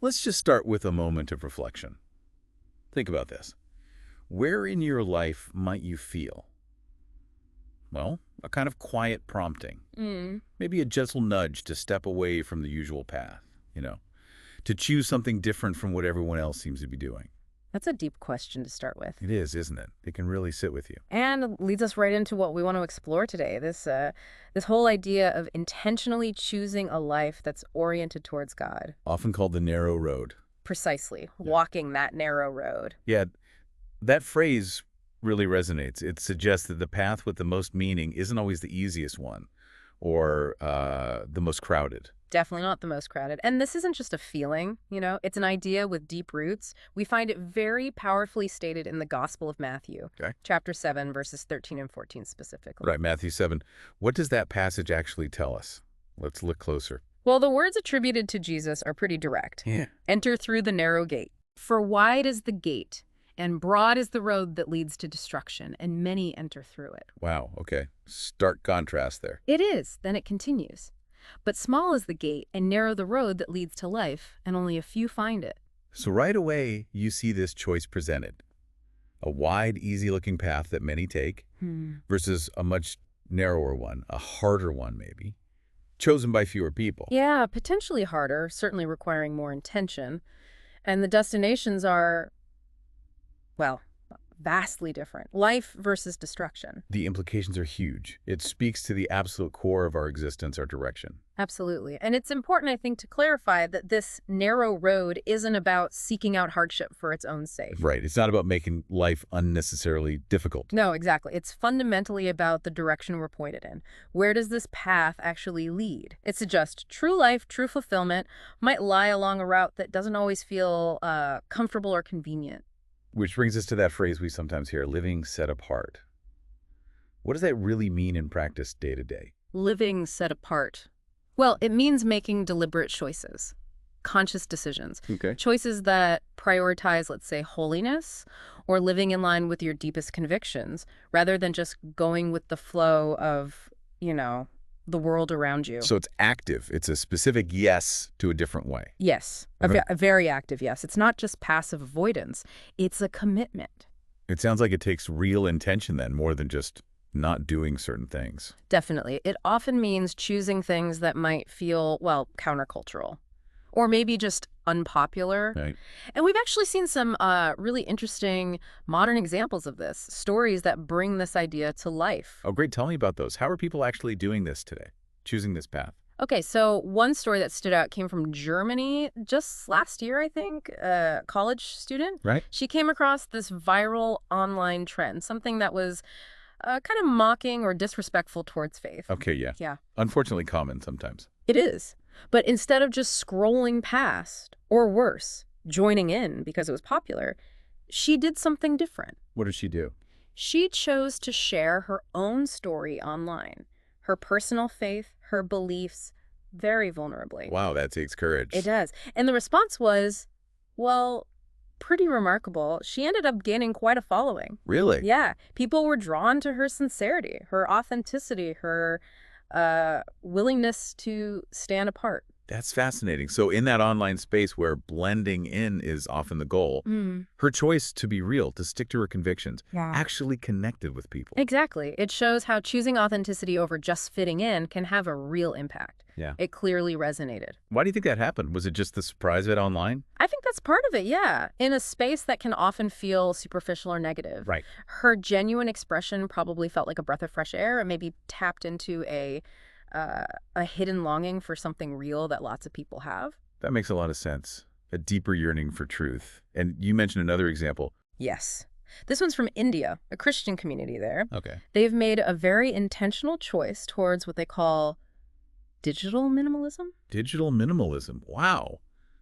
Let's just start with a moment of reflection. Think about this. Where in your life might you feel, well, a kind of quiet prompting, maybe a gentle nudge to step away from the usual path, to choose something different from what everyone else seems to be doing? That's a deep question to start with. It is, isn't it? It can really sit with you. And leads us right into what we want to explore today. This whole idea of intentionally choosing a life that's oriented towards God. Often called the narrow road. Precisely. Yeah. Walking that narrow road. Yeah, that phrase really resonates. It suggests that the path with the most meaning isn't always the easiest one or the most crowded. Definitely not the most crowded. And this isn't just a feeling, it's an idea with deep roots. We find it very powerfully stated in the Gospel of Matthew, Okay. chapter 7, verses 13 and 14 specifically. Right, Matthew 7. What does that passage actually tell us? Let's look closer. Well, the words attributed to Jesus are pretty direct. Yeah. Enter through the narrow gate. For wide is the gate, and broad is the road that leads to destruction, and many enter through it. Wow, okay. Stark contrast there. It is. Then it continues. But small is the gate, and narrow the road that leads to life, and only a few find it. So right away, you see this choice presented. A wide, easy-looking path that many take versus a much narrower one, a harder one maybe, chosen by fewer people. Yeah, potentially harder, certainly requiring more intention. And the destinations are, well, vastly different. Life versus destruction. The implications are huge. It speaks to the absolute core of our existence, our direction. Absolutely. And it's important, I think, to clarify that this narrow road isn't about seeking out hardship for its own sake. Right. It's not about making life unnecessarily difficult. No, exactly. It's fundamentally about the direction we're pointed in. Where does this path actually lead? It suggests true life, true fulfillment might lie along a route that doesn't always feel comfortable or convenient. Which brings us to that phrase we sometimes hear, living set apart. What does that really mean in practice day to day? Living set apart. Well, it means making deliberate choices, conscious decisions, Okay. choices that prioritize, let's say, holiness or living in line with your deepest convictions, rather than just going with the flow of, the world around you. So it's active. It's a specific yes to a different way. Yes, Okay. a very active yes. It's not just passive avoidance. It's a commitment. It sounds like it takes real intention then, more than just not doing certain things. Definitely. It often means choosing things that might feel, well, countercultural or maybe just unpopular. Right. And we've actually seen some really interesting modern examples of this, stories that bring this idea to life. Oh, great. Tell me about those. How are people actually doing this today, choosing this path? Okay, so one story that stood out came from Germany just last year, I think, a college student. Right. She came across this viral online trend, something that was kind of mocking or disrespectful towards faith. Okay, yeah. Yeah. Unfortunately common sometimes. It is. But instead of just scrolling past, or worse, joining in because it was popular, she did something different. What did she do? She chose to share her own story online, her personal faith, her beliefs, very vulnerably. Wow, that takes courage. It does. And the response was, well, pretty remarkable. She ended up gaining quite a following. Really? Yeah. People were drawn to her sincerity, her authenticity, her willingness to stand apart. That's fascinating. So in that online space where blending in is often the goal, her choice to be real, to stick to her convictions, actually connected with people. Exactly. It shows how choosing authenticity over just fitting in can have a real impact. Yeah. It clearly resonated. Why do you think that happened? Was it just the surprise of it online? I think that's part of it, yeah. In a space that can often feel superficial or negative. Right. Her genuine expression probably felt like a breath of fresh air and maybe tapped into a hidden longing for something real that lots of people have. That makes a lot of sense. A deeper yearning for truth. And you mentioned another example. Yes. This one's from India, a Christian community there. Okay. They've made a very intentional choice towards what they call digital minimalism. Digital minimalism. Wow.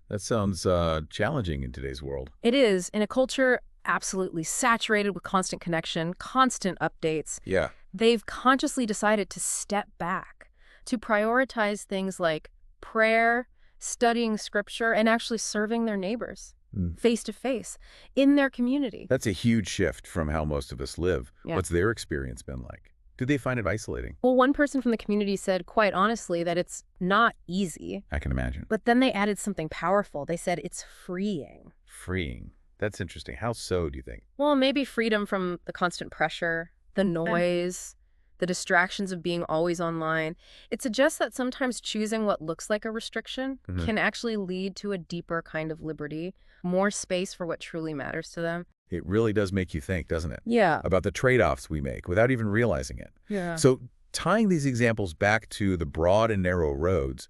That sounds challenging in today's world. It is, in a culture absolutely saturated with constant connection, constant updates. Yeah. They've consciously decided to step back, to prioritize things like prayer, studying scripture, and actually serving their neighbors face to face in their community. That's a huge shift from how most of us live. Yeah. What's their experience been like? Do they find it isolating? Well, one person from the community said, quite honestly, that it's not easy. I can imagine. But then they added something powerful. They said it's freeing. Freeing. That's interesting. How so, do you think? Well, maybe freedom from the constant pressure, the noise, the distractions of being always online. It suggests that sometimes choosing what looks like a restriction can actually lead to a deeper kind of liberty, more space for what truly matters to them. It really does make you think, doesn't it? Yeah. About the trade-offs we make without even realizing it. Yeah. So tying these examples back to the broad and narrow roads,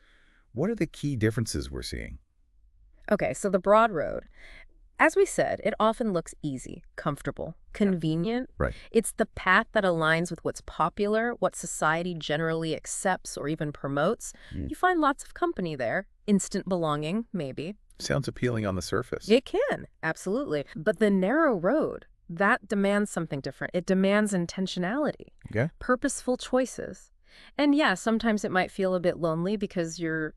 what are the key differences we're seeing? Okay, so the broad road. As we said, it often looks easy, comfortable, convenient. Right. It's the path that aligns with what's popular, what society generally accepts or even promotes. You find lots of company there. Instant belonging, maybe. Sounds appealing on the surface. It can, absolutely. But the narrow road, that demands something different. It demands intentionality, Okay. purposeful choices. And yeah, sometimes it might feel a bit lonely because you're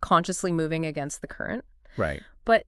consciously moving against the current. Right. But,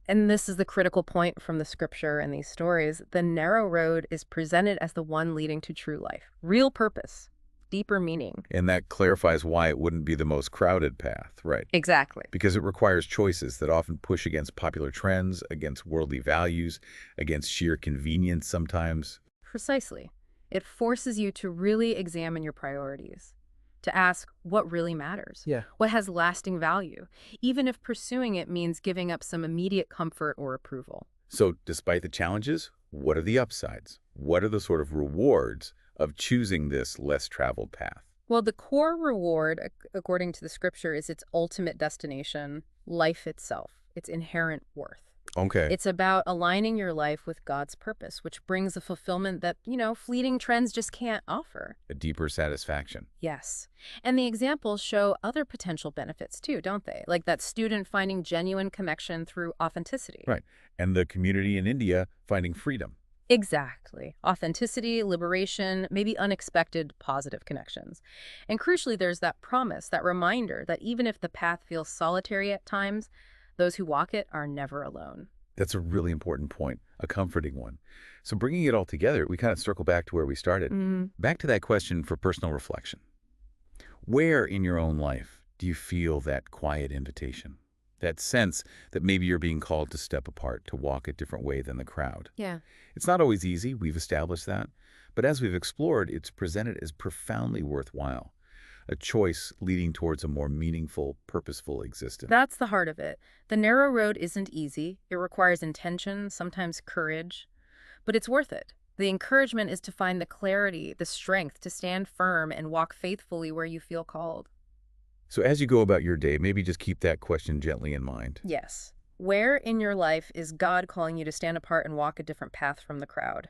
and this is the critical point from the scripture and these stories, the narrow road is presented as the one leading to true life, real purpose, deeper meaning. And that clarifies why it wouldn't be the most crowded path, right? Exactly. Because it requires choices that often push against popular trends, against worldly values, against sheer convenience sometimes. Precisely. It forces you to really examine your priorities, to ask what really matters, what has lasting value, even if pursuing it means giving up some immediate comfort or approval. So despite the challenges, what are the upsides? What are the sort of rewards of choosing this less traveled path? Well, the core reward, according to the scripture, is its ultimate destination, life itself, its inherent worth. Okay. It's about aligning your life with God's purpose, which brings a fulfillment that, fleeting trends just can't offer. A deeper satisfaction. Yes. And the examples show other potential benefits too, don't they? Like that student finding genuine connection through authenticity. Right. And the community in India finding freedom. Exactly. Authenticity, liberation, maybe unexpected positive connections. And crucially, there's that promise, that reminder that even if the path feels solitary at times, those who walk it are never alone. That's a really important point, a comforting one. So bringing it all together, we kind of circle back to where we started. Back to that question for personal reflection. Where in your own life do you feel that quiet invitation? That sense that maybe you're being called to step apart, to walk a different way than the crowd. Yeah. It's not always easy, we've established that. But as we've explored, it's presented as profoundly worthwhile. A choice leading towards a more meaningful, purposeful existence. That's the heart of it. The narrow road isn't easy. It requires intention, sometimes courage. But it's worth it. The encouragement is to find the clarity, the strength to stand firm and walk faithfully where you feel called. So as you go about your day, maybe just keep that question gently in mind. Yes. Where in your life is God calling you to stand apart and walk a different path from the crowd?